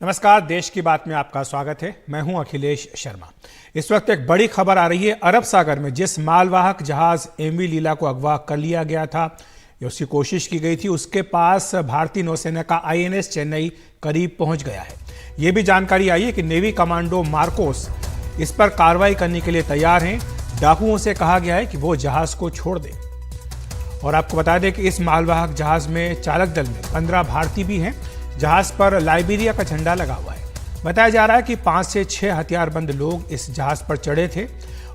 नमस्कार, देश की बात में आपका स्वागत है। मैं हूं अखिलेश शर्मा। इस वक्त एक बड़ी खबर आ रही है। अरब सागर में जिस मालवाहक जहाज एमवी लीला को अगवा कर लिया गया था या उसकी कोशिश की गई थी, उसके पास भारतीय नौसेना का आईएनएस चेन्नई करीब पहुंच गया है। यह भी जानकारी आई है कि नेवी कमांडो मार्कोस इस पर कार्रवाई करने के लिए तैयार हैं। डाकुओं से कहा गया है कि वो जहाज को छोड़ दें। और आपको बता दें कि इस मालवाहक जहाज में चालक दल में 15 भारतीय भी हैं। जहाज पर लाइबेरिया का झंडा लगा हुआ है। बताया जा रहा है कि 5 से 6 हथियारबंद लोग इस जहाज पर चढ़े थे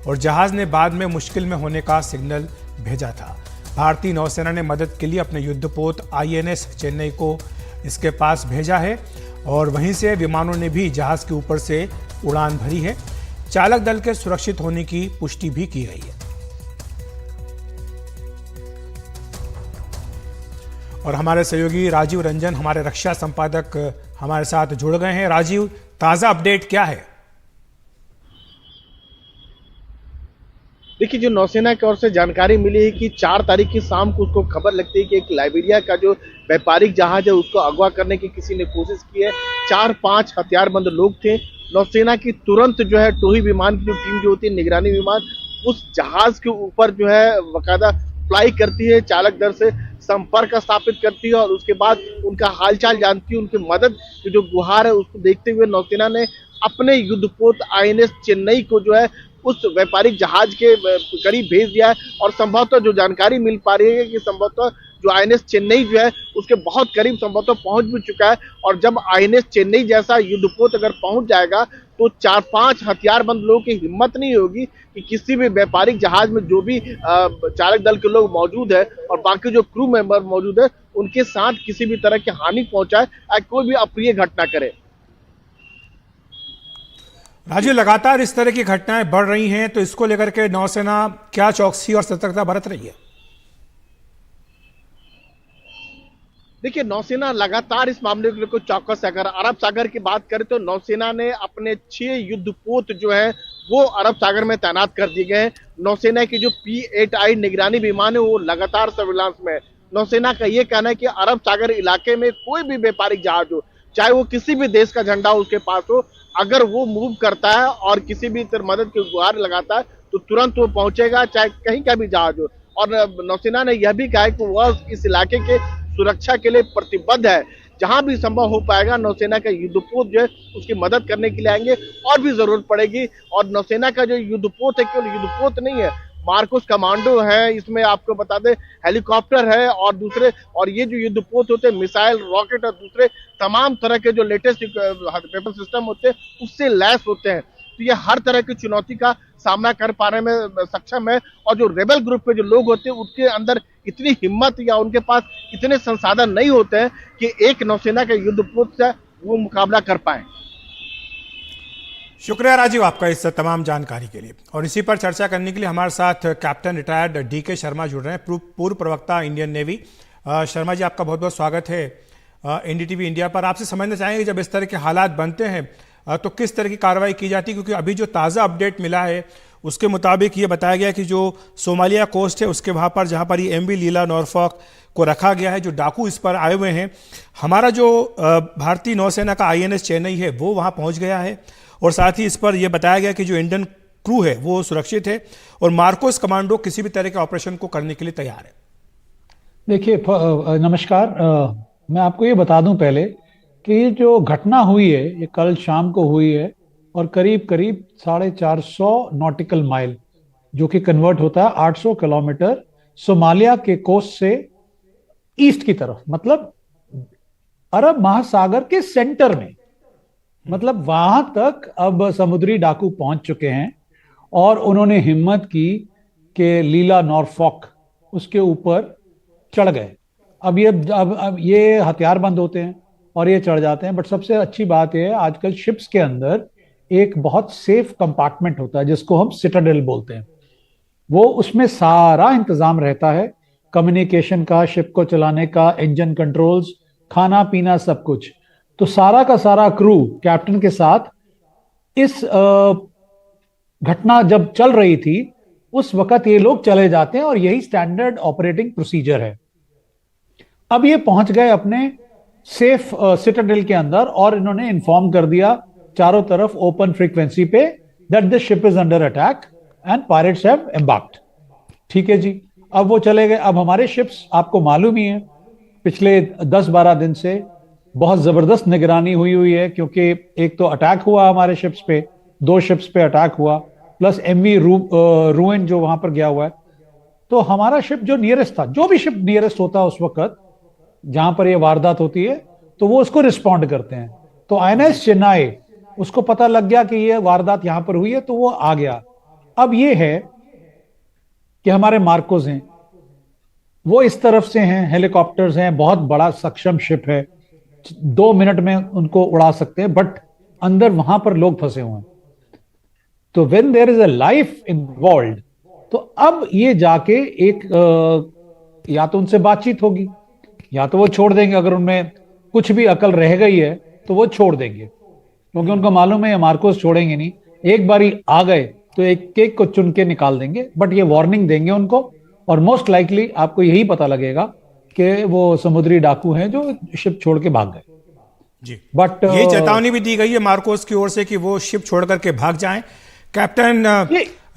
और जहाज ने बाद में मुश्किल में होने का सिग्नल भेजा था। भारतीय नौसेना ने मदद के लिए अपने युद्धपोत आईएनएस चेन्नई को इसके पास भेजा है और वहीं से विमानों ने भी जहाज के ऊपर से उड़ान भरी है। चालक दल के सुरक्षित होने की पुष्टि भी की गई है। और हमारे सहयोगी राजीव रंजन, हमारे रक्षा संपादक, हमारे साथ जुड़ गए हैं। राजीव, ताजा अपडेट क्या है? देखिए, जो नौसेना की ओर से जानकारी मिली है कि 4 तारीख की शाम को उसको खबर लगती है कि एक लाइबेरिया का जो व्यापारिक जहाज है उसको अगवा करने की किसी ने कोशिश की है। 4-5 हथियारबंद लोग थे। नौसेना की तुरंत जो है टोही विमान की जो टीम जो होती है, निगरानी विमान, उस जहाज के ऊपर जो है बाकायदा फ्लाई करती है, चालक दल से संपर्क स्थापित करती है और उसके बाद उनका हालचाल जानती है। उनकी मदद की जो गुहार है उसको देखते हुए नौसेना ने अपने युद्धपोत आईएनएस चेन्नई को जो है उस व्यापारिक जहाज के करीब भेज दिया है। और संभवतः जो जानकारी मिल पा रही है कि संभवतः जो आईएनएस चेन्नई जो है उसके बहुत करीब संभवतः पहुंच भी चुका है। और जब आईएनएस चेन्नई जैसा युद्धपोत अगर पहुंच जाएगा तो 4-5 हथियारबंद लोगों की हिम्मत नहीं होगी कि किसी भी व्यापारिक जहाज में जो भी चालक दल के लोग मौजूद है और बाकी जो क्रू मेंबर मौजूद है उनके साथ किसी भी तरह की हानि पहुंचाए या कोई भी अप्रिय घटना करे। राजीव, लगातार इस तरह की घटनाएं बढ़ रही हैं, तो इसको लेकर के नौसेना क्या चौकसी और सतर्कता बरत रही है? देखिए, नौसेना लगातार इस मामले को लेकर चौकस है। अगर अरब सागर की बात करें तो नौसेना ने अपने 6 युद्धपोत जो है वो अरब सागर में तैनात कर दिए गए हैं। नौसेना की जो P-8I निगरानी विमान है वो लगातार सर्विलांस में है। नौसेना का ये कहना है कि अरब सागर इलाके में कोई भी व्यापारिक जहाज हो, चाहे वो किसी भी देश का झंडा उसके पास हो, अगर वो मूव करता है और किसी भी तरह मदद की गुहार लगाता है तो तुरंत वो पहुंचेगा, चाहे कहीं का भी जहाज हो। और नौसेना ने यह भी कहा है कि वह इस इलाके के सुरक्षा के लिए प्रतिबद्ध है। जहां भी संभव हो पाएगा नौसेना का युद्धपोत जो है उसकी मदद करने के लिए आएंगे और भी जरूरत पड़ेगी। और नौसेना का जो युद्धपोत है केवल युद्धपोत नहीं है, मार्कोस कमांडो है, इसमें आपको बता दें हेलीकॉप्टर है और दूसरे, और ये जो युद्धपोत होते हैं मिसाइल, रॉकेट और दूसरे तमाम तरह के जो लेटेस्ट वेपन सिस्टम होते हैं उससे लैस होते हैं। तो ये हर तरह की चुनौती का सामना कर पाने में सक्षम है। और जो रेबल ग्रुप के जो लोग होते हैं उनके अंदर इतनी हिम्मत या उनके पास इतने संसाधन नहीं होते हैं कि एक नौसेना के युद्धपोत से वो मुकाबला कर पाए। शुक्रिया राजीव आपका इस तमाम जानकारी के लिए। और इसी पर चर्चा करने के लिए हमारे साथ कैप्टन रिटायर्ड डीके शर्मा जुड़ रहे हैं, पूर्व प्रवक्ता इंडियन नेवी। शर्मा जी, आपका बहुत बहुत स्वागत है एनडीटीवी इंडिया पर। आपसे समझना चाहेंगे, जब इस तरह के हालात बनते हैं तो किस तरह की कार्रवाई की जाती है? क्योंकि अभी जो ताज़ा अपडेट मिला है उसके मुताबिक ये बताया गया कि जो सोमालिया कोस्ट है उसके वहाँ पर जहाँ पर ये एमवी लीला नॉरफॉक को रखा गया है, जो डाकू इस पर आए हुए हैं, हमारा जो भारतीय नौसेना का आईएनएस चेन्नई है वो वहाँ पहुँच गया है। और साथ ही इस पर यह बताया गया कि जो इंडियन क्रू है वो सुरक्षित है और मार्कोस कमांडो किसी भी तरह के ऑपरेशन को करने के लिए तैयार है। देखिए, नमस्कार। मैं आपको ये बता दूं पहले कि ये जो घटना हुई है ये कल शाम को हुई है और करीब करीब 450 नॉटिकल माइल, जो कि कन्वर्ट होता है 800 किलोमीटर, सोमालिया के कोस्ट से ईस्ट की तरफ, मतलब अरब महासागर के सेंटर में, मतलब वहां तक अब समुद्री डाकू पहुंच चुके हैं। और उन्होंने हिम्मत की कि लीला नॉरफॉक उसके ऊपर चढ़ गए। अब ये हथियारबंद होते हैं और ये चढ़ जाते हैं। बट सबसे अच्छी बात यह है, आजकल शिप्स के अंदर एक बहुत सेफ कंपार्टमेंट होता है जिसको हम सिटाडेल बोलते हैं। वो उसमें सारा इंतजाम रहता है, कम्युनिकेशन का, शिप को चलाने का, इंजन कंट्रोल्स, खाना पीना, सब कुछ। तो सारा का सारा क्रू कैप्टन के साथ इस घटना जब चल रही थी उस वक्त ये लोग चले जाते हैं और यही स्टैंडर्ड ऑपरेटिंग प्रोसीजर है। अब ये पहुंच गए अपने सेफ सिटाडेल के अंदर, और इन्होंने इन्फॉर्म कर दिया चारों तरफ ओपन फ्रीक्वेंसी पे that the ship is under attack and pirates have embarked. ठीक है जी, अब वो चले गए। अब हमारे शिप्स आपको मालूम ही है पिछले 10-12 दिन से बहुत जबरदस्त निगरानी हुई है, क्योंकि एक तो अटैक हुआ हमारे शिप्स पे, 2 शिप्स पे अटैक हुआ, प्लस एमवी रूइन जो वहां पर गया हुआ है। तो हमारा शिप जो नियरेस्ट था, जो भी शिप नियरेस्ट होता है उस वक्त जहां पर ये वारदात होती है, तो वो उसको रिस्पॉन्ड करते हैं। तो आईएनएस चेन्नई, उसको पता लग गया कि ये वारदात यहां पर हुई है, तो वो आ गया। अब ये है कि हमारे मार्कोस हैं, वो इस तरफ से हैं, हेलीकॉप्टर्स हैं, बहुत बड़ा सक्षम शिप है, 2 मिनट में उनको उड़ा सकते हैं, बट अंदर वहां पर लोग फंसे हुए हैं। तो when there is a life involve, तो अब ये जाके एक या तो उनसे बातचीत होगी, या तो वो छोड़ देंगे। अगर उनमें कुछ भी अकल रह गई है तो वो छोड़ देंगे, क्योंकि उनको मालूम है ये मार्कोस छोड़ेंगे नहीं। एक बारी आ गए तो एक केक को चुन के निकाल देंगे, बट ये वार्निंग देंगे उनको, और मोस्ट लाइकली आपको यही पता लगेगा कि वो समुद्री डाकू हैं जो शिप छोड़ के भाग गए। जी, बट ये चेतावनी भी दी गई है मार्कोस की ओर से कि वो शिप छोड़ करके भाग जाएं। कैप्टन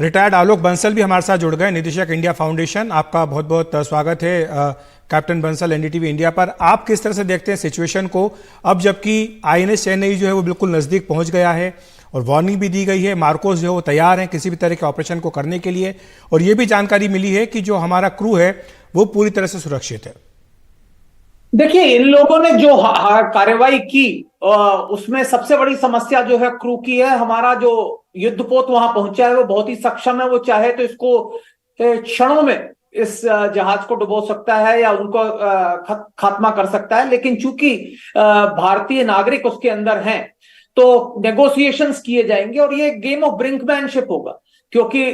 रिटायर्ड आलोक बंसल भी हमारे साथ जुड़ गए, निदेशक इंडिया फाउंडेशन। आपका बहुत बहुत स्वागत है कैप्टन बंसल एनडीटीवी इंडिया पर। आप किस तरह से देखते हैं सिचुएशन को, अब जबकि आईएनएस चेन्नई जो है वो बिल्कुल नजदीक पहुंच गया है और वार्निंग भी दी गई है, मार्कोस जो है वो तैयार हैं किसी भी तरह के ऑपरेशन को करने के लिए, और ये भी जानकारी मिली है कि जो हमारा क्रू है वो पूरी तरह से सुरक्षित है। देखिए, इन लोगों ने जो कार्रवाई की उसमें सबसे बड़ी समस्या जो है क्रू की है। हमारा जो युद्धपोत वहां पहुंचा है वो बहुत ही सक्षम है, वो चाहे तो इसको क्षणों में इस जहाज को डुबो सकता है या उनको खात्मा कर सकता है। लेकिन चूंकि भारतीय नागरिक उसके अंदर हैं तो नेगोशिएशंस किए जाएंगे और ये गेम ऑफ ब्रिंकमैनशिप होगा, क्योंकि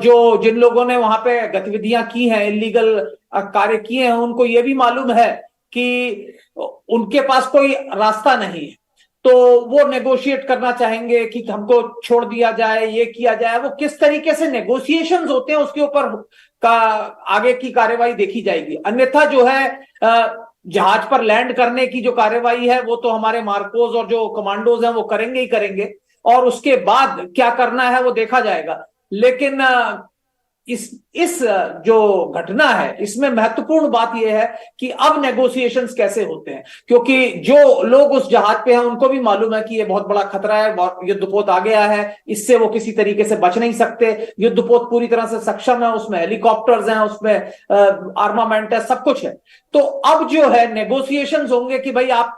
जो जिन लोगों ने वहां पे गतिविधियां की हैं, इलीगल कार्य किए हैं, उनको ये भी मालूम है कि उनके पास कोई रास्ता नहीं है, तो वो नेगोशिएट करना चाहेंगे कि हमको छोड़ दिया जाए, ये किया जाए। वो किस तरीके से नेगोशिएशंस होते हैं उसके ऊपर का आगे की कार्रवाई देखी जाएगी। अन्यथा जो है जहाज पर लैंड करने की जो कार्रवाई है वो तो हमारे मार्कोस और जो कमांडोज हैं वो करेंगे ही करेंगे, और उसके बाद क्या करना है वो देखा जाएगा। लेकिन इस जो घटना है इसमें महत्वपूर्ण बात यह है कि अब नेगोशिएशंस कैसे होते हैं, क्योंकि जो लोग उस जहाज पे हैं उनको भी मालूम है कि ये बहुत बड़ा खतरा है, युद्धपोत आ गया है, इससे वो किसी तरीके से बच नहीं सकते। युद्धपोत पूरी तरह से सक्षम है, उसमें हेलीकॉप्टर्स हैं, उसमें आर्मामेंट है, सब कुछ है। तो अब जो है नेगोशिएशंस होंगे कि भाई आप,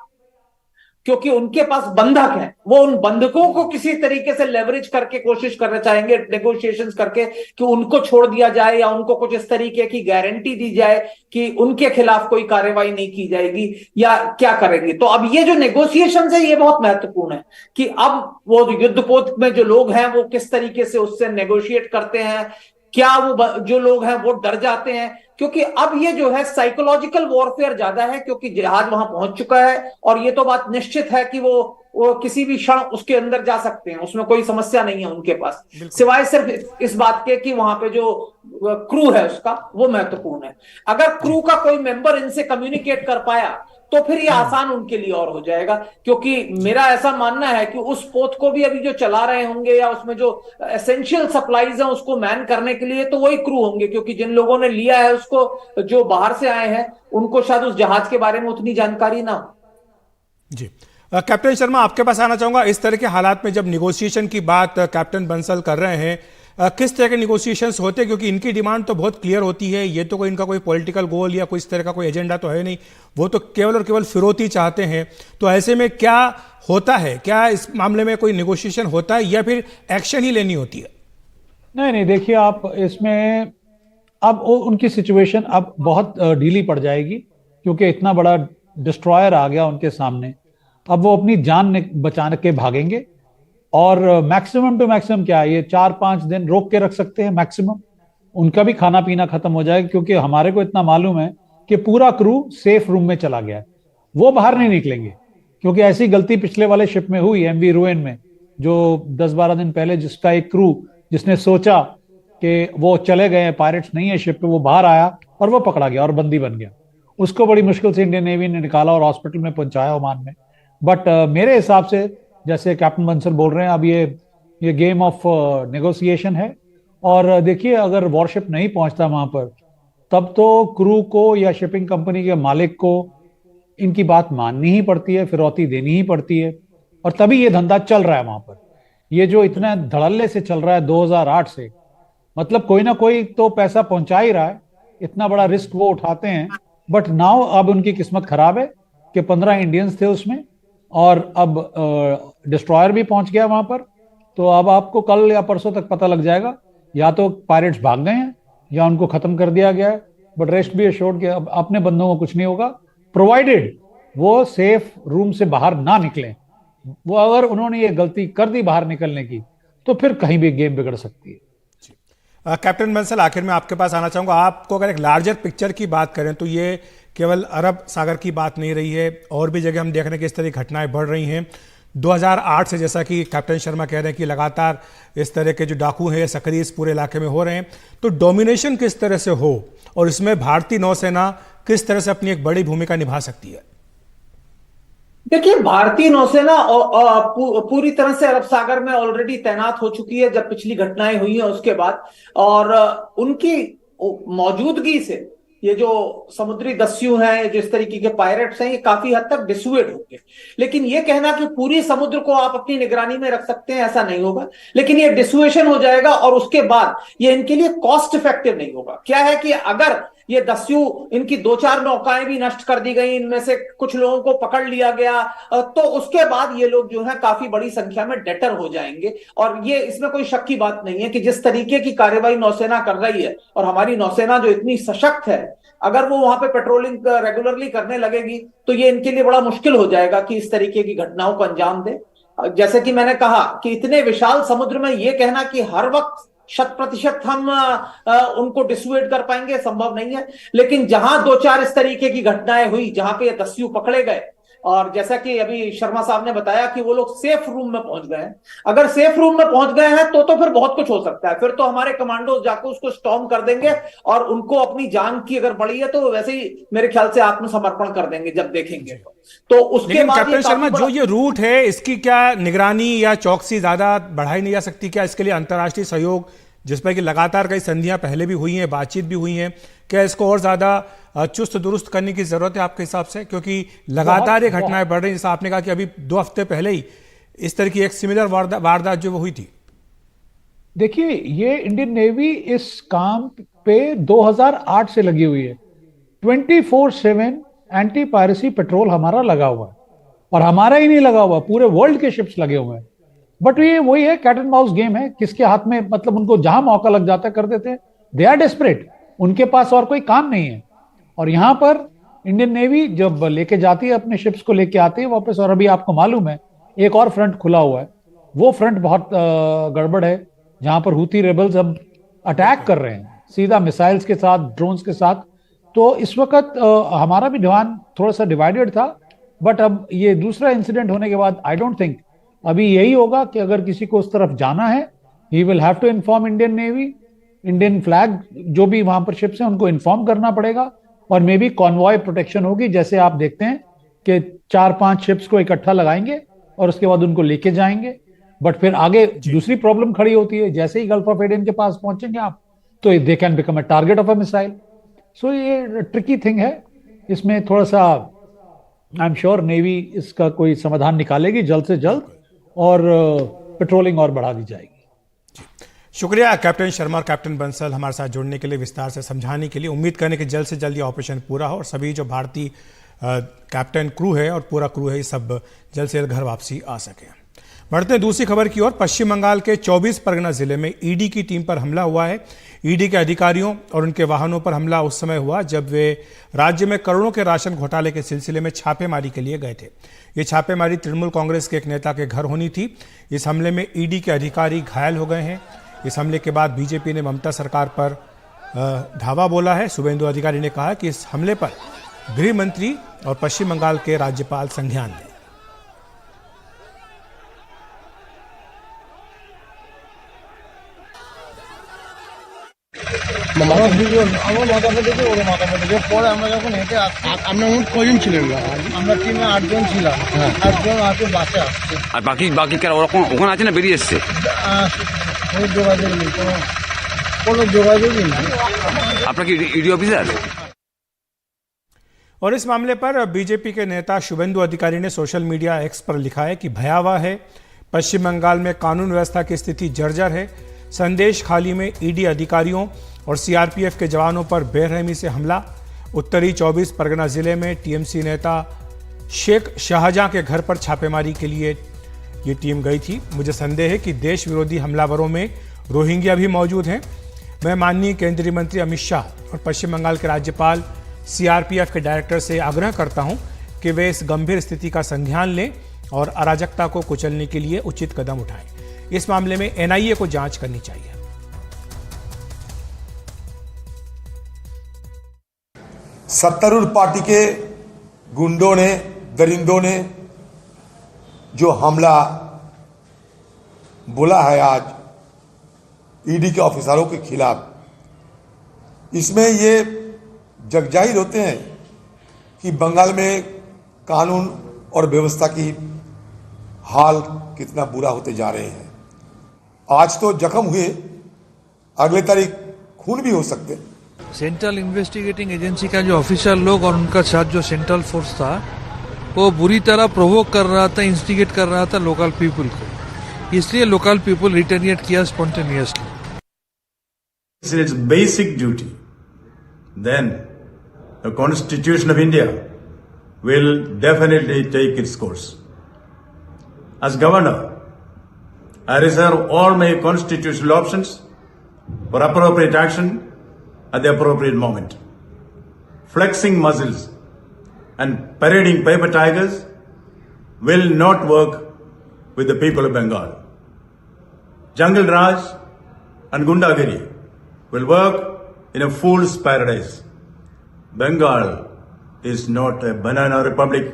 क्योंकि उनके पास बंधक हैं, वो उन बंधकों को किसी तरीके से लेवरेज करके कोशिश करना चाहेंगे, नेगोशिएशंस करके, कि उनको छोड़ दिया जाए या उनको कुछ इस तरीके की गारंटी दी जाए कि उनके खिलाफ कोई कार्रवाई नहीं की जाएगी, या क्या करेंगे। तो अब ये जो नेगोशिएशंस है ये बहुत महत्वपूर्ण है कि अब वो युद्धपोत में जो लोग हैं वो किस तरीके से उससे नेगोशिएट करते हैं। क्या वो जो लोग हैं वो डर जाते हैं, क्योंकि अब ये जो है साइकोलॉजिकल वॉरफेयर ज्यादा है, क्योंकि जहाज वहां पहुंच चुका है और ये तो बात निश्चित है कि वो किसी भी क्षण उसके अंदर जा सकते हैं, उसमें कोई समस्या नहीं है उनके पास, सिवाय सिर्फ इस बात के कि वहां पे जो क्रू है उसका वो महत्वपूर्ण है। अगर क्रू का कोई मेंबर इनसे कम्युनिकेट कर पाया तो फिर ये आसान उनके लिए और हो जाएगा, क्योंकि मेरा ऐसा मानना है कि उस पोत को भी अभी जो चला रहे होंगे या उसमें जो एसेंशियल सप्लाईज हैं उसको मैन करने के लिए तो वही क्रू होंगे, क्योंकि जिन लोगों ने लिया है उसको, जो बाहर से आए हैं, उनको शायद उस जहाज के बारे में उतनी जानकारी ना हो। जी, कैप्टन शर्मा आपके पास आना चाहूंगा। इस तरह के हालात में जब निगोशिएशन की बात कैप्टन बंसल कर रहे हैं, किस तरह के निगोशिएशंस होते हैं, क्योंकि इनकी डिमांड तो बहुत क्लियर होती है, ये तो कोई इनका कोई पॉलिटिकल गोल या कोई इस तरह का कोई एजेंडा तो है नहीं, वो तो केवल और केवल फिरौती चाहते हैं। तो ऐसे में क्या होता है, क्या इस मामले में कोई निगोशिएशन होता है या फिर एक्शन ही लेनी होती है? नहीं, देखिए आप इसमें अब उनकी सिचुएशन अब बहुत ढीली पड़ जाएगी, क्योंकि इतना बड़ा डिस्ट्रॉयर आ गया उनके सामने। अब वो अपनी जान बचा के भागेंगे, और मैक्सिमम टू मैक्सिमम क्या है, ये 4-5 दिन रोक के रख सकते हैं मैक्सिमम। उनका भी खाना पीना खत्म हो जाएगा, क्योंकि हमारे को इतना मालूम है कि पूरा क्रू सेफ रूम में चला गया है, वो बाहर नहीं निकलेंगे। क्योंकि ऐसी गलती पिछले वाले शिप में हुई, एमवी रूइन में, जो 10-12 दिन पहले, जिसका एक क्रू जिसने सोचा कि वो चले गए, पायरेट्स नहीं है शिप पे, वो बाहर आया और वो पकड़ा गया और बंदी बन गया। उसको बड़ी मुश्किल से इंडियन नेवी ने निकाला और हॉस्पिटल में पहुंचाया ओमान में। बट मेरे हिसाब से, जैसे कैप्टन बंसल बोल रहे हैं, अब ये गेम ऑफ नेगोशिएशन है। और देखिए, अगर वॉरशिप नहीं पहुंचता वहां पर, तब तो क्रू को या शिपिंग कंपनी के मालिक को इनकी बात माननी ही पड़ती है, फिरौती देनी ही पड़ती है। और तभी ये धंधा चल रहा है वहां पर। ये जो इतना धड़ल्ले से चल रहा है 2008 से, मतलब कोई ना कोई तो पैसा पहुंचा ही रहा है। इतना बड़ा रिस्क वो उठाते हैं। बट नाउ अब उनकी किस्मत खराब है कि 15 इंडियंस थे उसमें, और अब डिस्ट्रॉयर भी पहुंच गया वहां पर। तो अब आपको कल या परसों तक पता लग जाएगा, या तो पायरेट्स भाग गए हैं या उनको खत्म कर दिया गया है। बट रेस्ट बी एश्योर्ड कि अब अपने बंदों को कुछ नहीं होगा, प्रोवाइडेड वो सेफ रूम से बाहर ना निकलें। वो अगर उन्होंने ये गलती कर दी बाहर निकलने की, तो फिर कहीं भी गेम बिगड़ सकती है। कैप्टन बंसल, आखिर में आपके पास आना चाहूंगा। आपको अगर एक लार्जर पिक्चर की बात करें तो ये केवल अरब सागर की बात नहीं रही है, और भी जगह हम देख रहे हैं कि इस तरह की घटनाएं बढ़ रही हैं। 2008 से, जैसा कि कैप्टन शर्मा कह रहे हैं कि लगातार इस तरह के जो डाकू हैं सक्रिय इस पूरे इलाके में हो रहे हैं। तो डोमिनेशन किस तरह से हो, और इसमें भारतीय नौसेना किस तरह से अपनी एक बड़ी भूमिका निभा सकती है? देखिए, भारतीय नौसेना पूरी तरह से अरब सागर में ऑलरेडी तैनात हो चुकी है जब पिछली घटनाएं हुई हैं उसके बाद। और उनकी मौजूदगी से ये जो समुद्री दस्यु हैं, जिस तरीके के पायरेट्स हैं, ये काफी हद तक डिसुएड होंगे। लेकिन ये कहना कि पूरी समुद्र को आप अपनी निगरानी में रख सकते हैं, ऐसा नहीं होगा। लेकिन ये डिसुएशन हो जाएगा, और उसके बाद ये इनके लिए कॉस्ट इफेक्टिव नहीं होगा। क्या है कि अगर ये दस्यु, इनकी 2-4 नौकाएं भी नष्ट कर दी गई, इनमें से कुछ लोगों को पकड़ लिया गया, तो उसके बाद ये लोग जो है काफी बड़ी संख्या में डेटर हो जाएंगे। और ये, इसमें कोई शक की बात नहीं है कि जिस तरीके की कार्रवाई नौसेना कर रही है, और हमारी नौसेना जो इतनी सशक्त है, अगर वो वहां पे पेट्रोलिंग रेगुलरली करने लगेगी, तो ये इनके लिए बड़ा मुश्किल हो जाएगा कि इस तरीके की घटनाओं को अंजाम दे। जैसे कि मैंने कहा कि इतने विशाल समुद्र में ये कहना कि हर वक्त 100% हम उनको डिसुएड कर पाएंगे, संभव नहीं है। लेकिन जहां 2-4 इस तरीके की घटनाएं हुई, जहां पे ये दस्यु पकड़े गए, और जैसा कि अभी शर्मा साहब ने बताया कि वो लोग सेफ रूम में पहुंच गए हैं। अगर सेफ रूम में पहुंच गए हैं तो फिर बहुत कुछ हो सकता है। फिर तो हमारे कमांडो जाकर उसको स्टॉर्म कर देंगे, और उनको अपनी जान की अगर बड़ी है तो वैसे ही मेरे ख्याल से आत्मसमर्पण कर देंगे जब देखेंगे। तो उसके बाद कैप्टन शर्मा, जो ये रूट है, इसकी क्या निगरानी या चौकसी ज्यादा बढ़ाई नहीं जा सकती? क्या इसके लिए अंतर्राष्ट्रीय सहयोग, जिस पर कि लगातार कई संधियां पहले भी हुई हैं, बातचीत भी हुई हैं, क्या इसको और ज्यादा चुस्त दुरुस्त करने की जरूरत है आपके हिसाब से? क्योंकि लगातार ये घटनाएं बढ़ रही हैं। जैसे आपने कहा कि अभी 2 हफ्ते पहले ही इस तरह की एक सिमिलर वारदात जो वो हुई थी। देखिए, ये इंडियन नेवी इस काम पे 2008 से लगी हुई है। 24/7 एंटी पायरेसी पेट्रोल हमारा लगा हुआ है, और हमारा ही नहीं लगा हुआ, पूरे वर्ल्ड के शिप्स लगे हुए हैं। बट ये वही है, कैट एंड माउस गेम है, किसके हाथ में, मतलब उनको जहां मौका लग जाता है कर देते हैं। दे आर डेस्परेट, उनके पास और कोई काम नहीं है। और यहां पर इंडियन नेवी जब लेके जाती है, अपने शिप्स को लेके आती है वापस, और अभी आपको मालूम है एक और फ्रंट खुला हुआ है। वो फ्रंट बहुत गड़बड़ है, जहां पर हूथी रेबल्स अब अटैक कर रहे हैं सीधा मिसाइल्स के साथ, ड्रोन्स के साथ। तो इस वक्त हमारा भी ध्यान थोड़ा सा डिवाइडेड था। बट अब ये दूसरा इंसिडेंट होने के बाद आई डोंट थिंक अभी यही होगा कि अगर किसी को उस तरफ जाना है, he will have to inform Indian navy. Indian flag जो भी वहां पर शिप्स हैं उनको इन्फॉर्म करना पड़ेगा, और मे बी कॉन्वॉय प्रोटेक्शन होगी। जैसे आप देखते हैं कि 4-5 शिप्स को इकट्ठा लगाएंगे और उसके बाद उनको लेके जाएंगे। बट फिर आगे दूसरी प्रॉब्लम खड़ी होती है, जैसे ही गल्फ ऑफ एडन के पास पहुंचेंगे आप, तो they can become a target of a missile. So ये ट्रिकी थिंग है, इसमें थोड़ा सा आई एम श्योर नेवी इसका कोई समाधान निकालेगी जल्द से जल्द, और पेट्रोलिंग और बढ़ा दी जाएगी। शुक्रिया कैप्टन शर्मा और कैप्टन बंसल हमारे साथ जुड़ने के लिए, विस्तार से समझाने के लिए। उम्मीद करने कि जल्द से जल्द ये ऑपरेशन पूरा हो और सभी जो भारतीय कैप्टन क्रू है और पूरा क्रू है, ये सब जल्द से जल्द घर वापसी आ सके। बढ़ते हैं दूसरी खबर की ओर। पश्चिम बंगाल के 24 परगना जिले में ईडी की टीम पर हमला हुआ है। ईडी के अधिकारियों और उनके वाहनों पर हमला उस समय हुआ जब वे राज्य में करोड़ों के राशन घोटाले के सिलसिले में छापेमारी के लिए गए थे। ये छापेमारी तृणमूल कांग्रेस के एक नेता के घर होनी थी। इस हमले में ईडी के अधिकारी घायल हो गए हैं। इस हमले के बाद बीजेपी ने ममता सरकार पर धावा बोला है। शुभेंदु अधिकारी ने कहा कि इस हमले पर गृह मंत्री और पश्चिम बंगाल के राज्यपाल संज्ञान लें। আমার ভিডিও আমার মাথা ফেটেছে, ওর মাথা ফেটেছে। পরে আমরা যখন হেঁটে আসছি, আপনার মোট কজন ছিলেন আমরা টিমে 8 জন ছিলাম, 8 জন আছে বাসে আসছে। আর বাকি কারা ওরকম ওখানে আছে না বেরিয়ে এসছে? কোনো যোগাযোগ নেই, কোনো যোগাযোগই নেই। আপনার কি ईडी ऑफिसर? और इस मामले पर बीजेपी के नेता शुभेंदु अधिकारी ने सोशल मीडिया एक्स पर लिखा है कि भयावह है, पश्चिम बंगाल में कानून व्यवस्था की स्थिति जर्जर है। संदेश खाली में ईडी अधिकारियों और सीआरपीएफ के जवानों पर बेरहमी से हमला। उत्तरी 24 परगना जिले में टीएमसी नेता शेख शाहजहां के घर पर छापेमारी के लिए ये टीम गई थी। मुझे संदेह है कि देश विरोधी हमलावरों में रोहिंग्या भी मौजूद हैं। मैं माननीय केंद्रीय मंत्री अमित शाह और पश्चिम बंगाल के राज्यपाल सीआरपीएफ के डायरेक्टर से आग्रह करता हूं कि वे इस गंभीर स्थिति का संज्ञान लें और अराजकता को कुचलने के लिए उचित कदम उठाएं। इस मामले में एनआईए को जांच करनी चाहिए। सत्तारूढ़ पार्टी के गुंडों ने, दरिंदों ने जो हमला बोला है आज ईडी के ऑफिसरों के खिलाफ, इसमें ये जगजाहिर होते हैं कि बंगाल में कानून और व्यवस्था की हाल कितना बुरा होते जा रहे हैं। आज तो जख्म हुए, अगले तारीख खून भी हो सकते हैं। सेंट्रल इन्वेस्टिगेटिंग एजेंसी का जो ऑफिसर लोग और उनका साथ जो सेंट्रल फोर्स था वो बुरी तरह प्रोवोक कर रहा था, इंस्टिगेट कर रहा था लोकल पीपल को, इसलिए लोकल पीपल रिटेलिएट किया spontaneously. It's its basic duty. Then the Constitution of India will definitely take its course. As governor, I reserve all my constitutional options for appropriate action at the appropriate moment. Flexing muscles and parading paper tigers will not work with the people of Bengal. Jungle Raj and Gundagiri will work in a fool's paradise. Bengal is not a banana republic.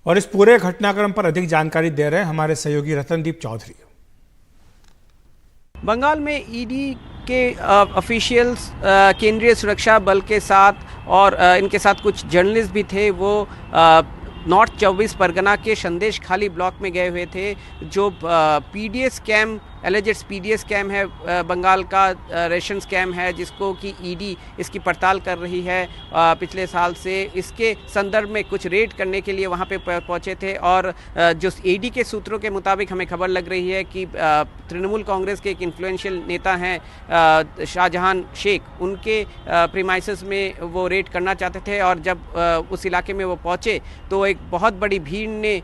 और इस पूरे घटनाक्रम पर अधिक जानकारी दे रहे हैं हमारे सहयोगी रतनदीप चौधरी। बंगाल में ईडी के ऑफिशियल्स केंद्रीय सुरक्षा बल के साथ और इनके साथ कुछ जर्नलिस्ट भी थे, वो नॉर्थ 24 परगना के संदेश खाली ब्लॉक में गए हुए थे, जो PDS scam, alleged PDS scam है, बंगाल का रेशन स्कैम है, जिसको कि ईडी इसकी पड़ताल कर रही है पिछले साल से। इसके संदर्भ में कुछ रेड करने के लिए वहां पे पहुंचे थे और जो ईडी के सूत्रों के मुताबिक हमें खबर लग रही है कि तृणमूल कांग्रेस के एक इन्फ्लुएंशियल नेता हैं शाहजहां शेख, उनके प्रीमाइसेस में वो रेड करना चाहते थे और जब उस इलाके में वो पहुंचे तो एक बहुत बड़ी भीड़ ने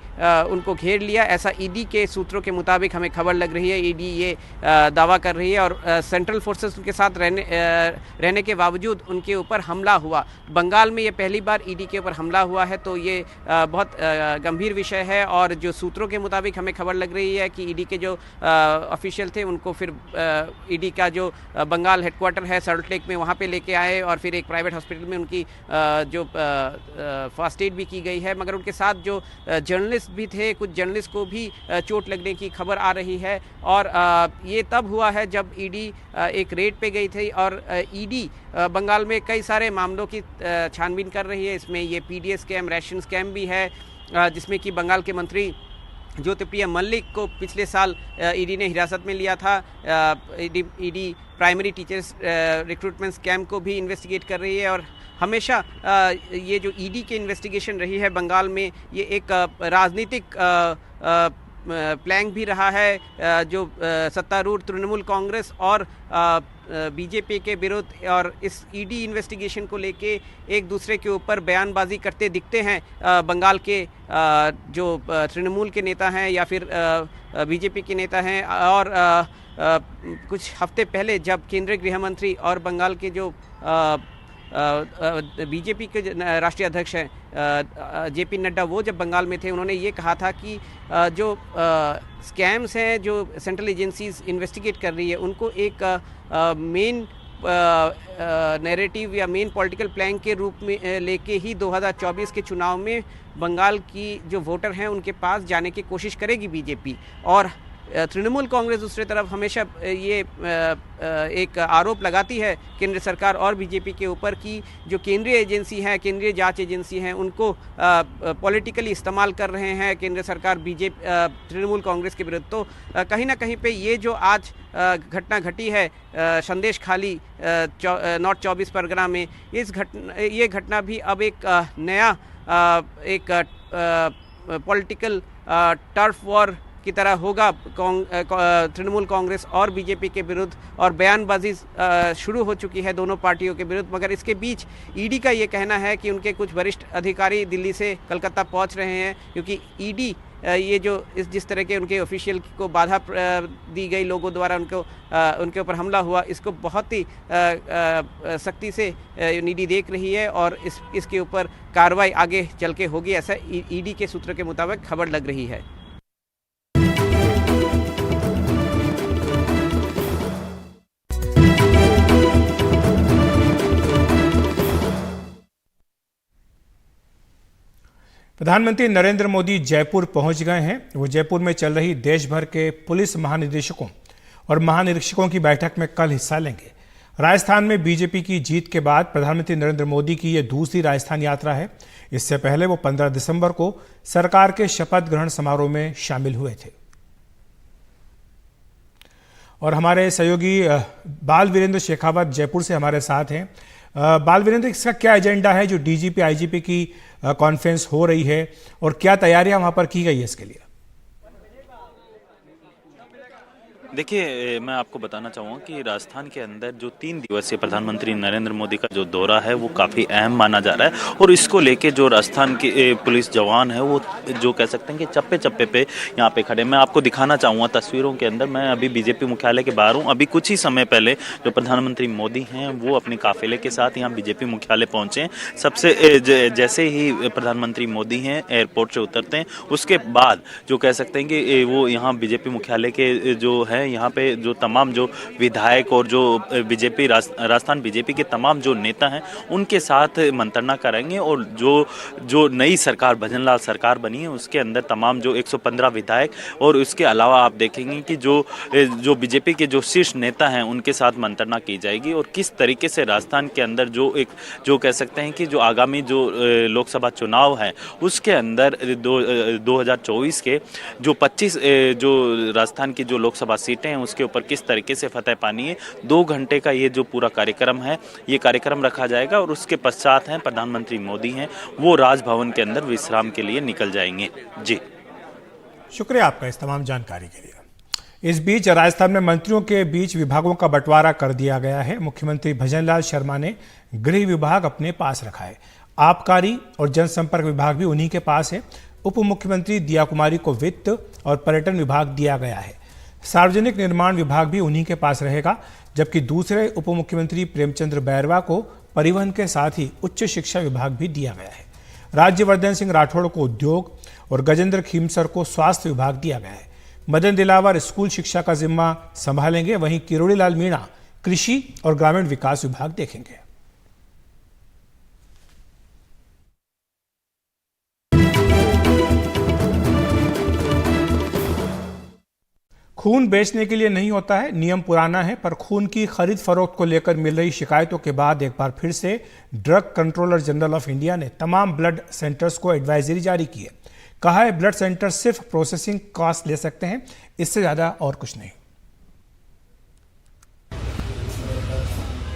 उनको घेर लिया, ऐसा ईडी के सूत्रों के मुताबिक हमें खबर लग रही है। ईडी ये दावा कर रही है और सेंट्रल फोर्सेस के साथ रहने के बावजूद उनके ऊपर हमला हुआ। बंगाल में ये पहली बार ईडी के ऊपर हमला हुआ है, तो ये बहुत गंभीर विषय है और जो सूत्रों के मुताबिक हमें खबर लग रही है कि ईडी के जो ऑफिशियल थे उनको फिर ईडी का जो बंगाल हेडक्वार्टर है सॉल्ट लेक में, वहाँ पे लेके आए और फिर एक प्राइवेट हॉस्पिटल में उनकी जो फर्स्ट एड भी की गई है। मगर उनके साथ जो जर्नलिस्ट भी थे, कुछ जर्नलिस्ट को भी चोट लगने की खबर आ रही है और ये तब हुआ है जब ईडी एक रेड पे गई थी और ईडी बंगाल में कई सारे मामलों की छानबीन कर रही है। इसमें ये पीडीएस स्कैम, रेशन स्कैम भी है, जिसमें कि बंगाल के मंत्री ज्योतिप्रिय मल्लिक को पिछले साल ईडी ने हिरासत में लिया था। ED primary teachers recruitment scam को भी इन्वेस्टिगेट कर रही है और हमेशा ये जो ईडी की इन्वेस्टिगेशन रही है बंगाल में, ये एक राजनीतिक प्लान भी रहा है, जो सत्तारूढ़ तृणमूल कांग्रेस और बीजेपी के विरुद्ध और इस ईडी इन्वेस्टिगेशन को लेके एक दूसरे के ऊपर बयानबाजी करते दिखते हैं। बंगाल के जो तृणमूल के नेता हैं या फिर बीजेपी के नेता हैं और कुछ हफ्ते पहले जब केंद्रीय गृह मंत्री और बंगाल के जो बीजेपी के राष्ट्रीय अध्यक्ष हैं जेपी नड्डा, वो जब बंगाल में थे उन्होंने ये कहा था कि जो स्कैम्स हैं जो सेंट्रल एजेंसीज इन्वेस्टिगेट कर रही है उनको एक मेन नैरेटिव या मेन पॉलिटिकल प्लान के रूप में लेके ही 2024 के चुनाव में बंगाल की जो वोटर हैं उनके पास जाने की कोशिश करेगी बीजेपी। और तृणमूल कांग्रेस दूसरी तरफ हमेशा ये एक आरोप लगाती है केंद्र सरकार और बीजेपी के ऊपर कि जो केंद्रीय एजेंसी हैं, केंद्रीय जांच एजेंसी हैं, उनको पॉलिटिकली इस्तेमाल कर रहे हैं केंद्र सरकार तृणमूल कांग्रेस के विरुद्ध। तो कहीं ना कहीं पे ये जो आज घटना घटी है संदेश खाली नॉर्थ 24 परगना में, ये घटना भी अब एक नया एक पॉलिटिकल टर्फ वॉर की तरह होगा तृणमूल कांग्रेस और बीजेपी के विरुद्ध, और बयानबाजी शुरू हो चुकी है दोनों पार्टियों के विरुद्ध। मगर इसके बीच ईडी का ये कहना है कि उनके कुछ वरिष्ठ अधिकारी दिल्ली से कलकत्ता पहुंच रहे हैं, क्योंकि ईडी ये जो जिस तरह के उनके ऑफिशियल को बाधा दी गई, लोगों द्वारा उनके ऊपर हमला हुआ, इसको बहुत ही सख्ती से ईडी देख रही है और इसके ऊपर कार्रवाई आगे चल के होगी, ऐसा ईडी के सूत्रों के मुताबिक खबर लग रही है। प्रधानमंत्री नरेंद्र मोदी जयपुर पहुंच गए हैं। वो जयपुर में चल रही देश भर के पुलिस महानिदेशकों और महानिरीक्षकों की बैठक में कल हिस्सा लेंगे। राजस्थान में बीजेपी की जीत के बाद प्रधानमंत्री नरेंद्र मोदी की ये दूसरी राजस्थान यात्रा है। इससे पहले वो 15 दिसंबर को सरकार के शपथ ग्रहण समारोह में शामिल हुए थे। और हमारे सहयोगी बाल वीरेंद्र शेखावत जयपुर से हमारे साथ हैं। बाल वीरेंद्र, इसका क्या एजेंडा है जो डीजीपी आईजीपी की कॉन्फ्रेंस हो रही है और क्या तैयारियां वहां पर की गई है इसके लिए? देखिए, मैं आपको बताना चाहूँगा कि राजस्थान के अंदर जो 3 दिवसीय प्रधानमंत्री नरेंद्र मोदी का जो दौरा है वो काफ़ी अहम माना जा रहा है, और इसको लेके जो राजस्थान के पुलिस जवान है वो जो कह सकते हैं कि चप्पे चप्पे पे यहाँ पे खड़े। मैं आपको दिखाना चाहूँगा तस्वीरों के अंदर। मैं अभी बीजेपी मुख्यालय के बाहर हूँ। अभी कुछ ही समय पहले जो प्रधानमंत्री मोदी हैं वो अपने काफिले के साथ यहाँ बीजेपी मुख्यालय पहुँचे हैं। सबसे जैसे ही प्रधानमंत्री मोदी हैं एयरपोर्ट से उतरते हैं, उसके बाद जो कह सकते हैं कि वो यहाँ बीजेपी मुख्यालय के जो है यहाँ पे जो तमाम जो विधायक और जो बीजेपी राजस्थान बीजेपी के तमाम जो नेता हैं उनके साथ मंत्रणा करेंगे, और जो नई सरकार भजनलाल सरकार बनी है उसके अंदर तमाम जो 115 विधायक और उसके अलावा आप देखेंगे कि जो बीजेपी के जो शीर्ष नेता हैं उनके साथ मंत्रणा की जाएगी, और किस तरीके से राजस्थान के अंदर जो कह सकते हैं कि जो आगामी जो लोकसभा चुनाव है उसके अंदर 2024 के जो 25 जो राजस्थान की जो लोकसभा सीटें हैं उसके ऊपर किस तरीके से फतह पानी है। 2 घंटे का ये जो पूरा कार्यक्रम है ये कार्यक्रम रखा जाएगा, और उसके पश्चात हैं प्रधानमंत्री मोदी हैं वो राजभवन के अंदर विश्राम के लिए निकल जाएंगे। जी, शुक्रिया आपका इस तमाम जानकारी के लिए। इस बीच राजस्थान में मंत्रियों के बीच विभागों का बंटवारा कर दिया गया है। मुख्यमंत्री भजनलाल शर्मा ने गृह विभाग अपने पास रखा है। आबकारी और जनसंपर्क विभाग भी उन्हीं के पास है। उप मुख्यमंत्री दिया कुमारी को वित्त और पर्यटन विभाग दिया गया है। सार्वजनिक निर्माण विभाग भी उन्हीं के पास रहेगा, जबकि दूसरे उप मुख्यमंत्री प्रेमचंद्र बैरवा को परिवहन के साथ ही उच्च शिक्षा विभाग भी दिया गया है। राज्यवर्धन सिंह राठौड़ को उद्योग और गजेंद्र खीमसर को स्वास्थ्य विभाग दिया गया है। मदन दिलावर स्कूल शिक्षा का जिम्मा संभालेंगे, वहीं किरोड़ी लाल मीणा कृषि और ग्रामीण विकास विभाग देखेंगे। खून बेचने के लिए नहीं होता है, नियम पुराना है, पर खून की खरीद फरोख्त को लेकर मिल रही शिकायतों के बाद एक बार फिर से drug controller general of India ने तमाम ब्लड सेंटर्स को एडवाइजरी जारी की है। कहा है ब्लड सेंटर सिर्फ प्रोसेसिंग कॉस्ट ले सकते हैं, इससे ज्यादा और कुछ नहीं।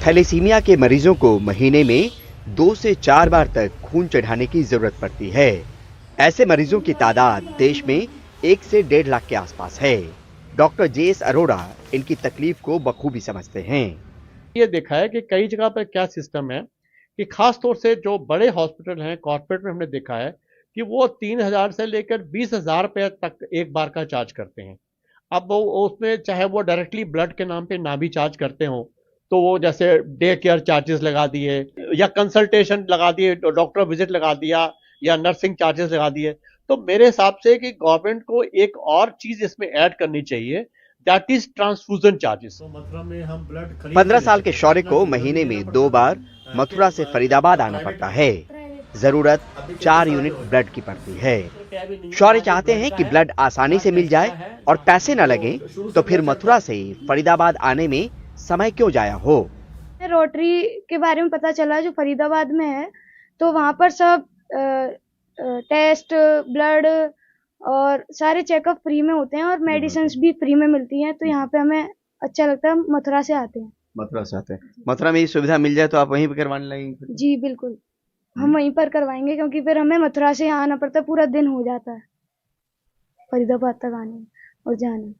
थैलेसीमिया के मरीजों को महीने में 2 से 4 बार तक खून चढ़ाने की जरूरत पड़ती है। ऐसे मरीजों की तादाद देश में 1 से 1.5 लाख के आसपास है। डॉक्टर JS अरोड़ा इनकी तकलीफ को बखूबी समझते हैं। ये देखा है कि कई जगह पर क्या सिस्टम है कि खास तौर से जो बड़े हॉस्पिटल हैं कॉर्पोरेट में हमने देखा है कि वो 3,000 से लेकर 20,000 रुपये तक एक बार का चार्ज करते हैं। अब वो उसमें चाहे वो डायरेक्टली ब्लड के नाम पे ना भी चार्ज करते हो तो वो जैसे डे केयर चार्जेस लगा दिए या कंसल्टेशन लगा दिए, डॉक्टर विजिट लगा दिया या नर्सिंग चार्जेस लगा दिए। तो मेरे हिसाब से कि गवर्नमेंट को एक और चीज इसमें ऐड करनी चाहिए, दैट इज ट्रांसफ्यूजन चार्जेस। तो मथुरा में हम ब्लड 15 साल के शौर्य को महीने में 2 बार मथुरा से फरीदाबाद आना पड़ता है। जरूरत 4 यूनिट ब्लड की पड़ती है। शौर्य चाहते हैं कि ब्लड आसानी से मिल जाए और पैसे न लगे, तो फिर मथुरा से फरीदाबाद आने में समय क्यों जाया हो। रोटरी के बारे में पता चला जो फरीदाबाद में है, तो वहाँ पर सब टेस्ट, ब्लड और सारे चेकअप फ्री में होते हैं और मेडिसिन भी फ्री में मिलती हैं। तो यहाँ पे हमें अच्छा लगता है, मथुरा से आते हैं। मथुरा से आते हैं। मथुरा में ये सुविधा मिल जाए तो आप वहीं पर करवाने लगेंगे? जी बिल्कुल, हम वहीं पर करवाएंगे, क्योंकि फिर हमें मथुरा से यहाँ आना पड़ता है, पूरा दिन हो जाता है फरीदाबाद तक आने में और जाने में।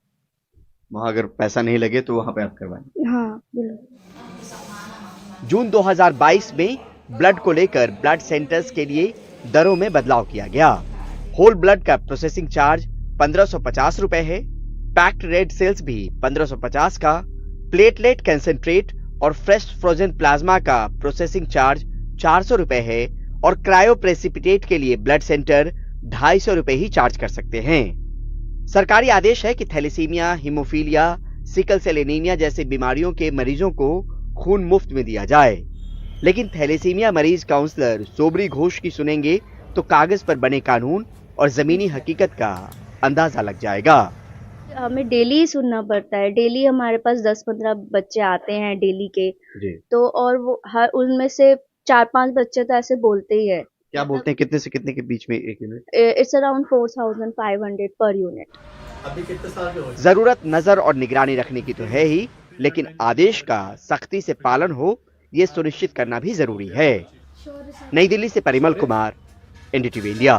वहाँ अगर पैसा नहीं लगे तो वहाँ पे आप करवाएंगे? हाँ बिल्कुल। जून 2022 में ब्लड को लेकर ब्लड सेंटर्स के लिए दरों में बदलाव किया गया। होल ब्लड का प्रोसेसिंग चार्ज 1550 रुपए है, पैक्ड रेड सेल्स भी 1550 का, प्लेटलेट कंसंट्रेट और फ्रेश फ्रोजन प्लाज्मा का प्रोसेसिंग चार्ज 400 रुपए है और क्रायो प्रेसिपिटेट के लिए ब्लड सेंटर 250 रुपए ही चार्ज कर सकते हैं। सरकारी आदेश है कि thalassaemia, haemophilia, sickle cell anaemia जैसी बीमारियों के मरीजों को खून मुफ्त में दिया जाए, लेकिन थैलेसीमिया मरीज काउंसलर सोबरी घोष की सुनेंगे तो कागज पर बने कानून और जमीनी हकीकत का अंदाजा लग जाएगा। हमें डेली सुनना पड़ता है, डेली हमारे पास 10-15 बच्चे आते हैं डेली के जी। तो और वो हर उनमें से 4-5 बच्चे तो ऐसे बोलते ही है। क्या बोलते हैं? कितने से कितने के बीच में एक unit? It's around 4500 per unit. अभी कितने साल के हो? जरूरत नजर और निगरानी रखने की तो है ही, लेकिन आदेश का सख्ती से पालन हो ये सुनिश्चित करना भी जरूरी है। नई दिल्ली से परिमल कुमार, एनडीटीवी इंडिया।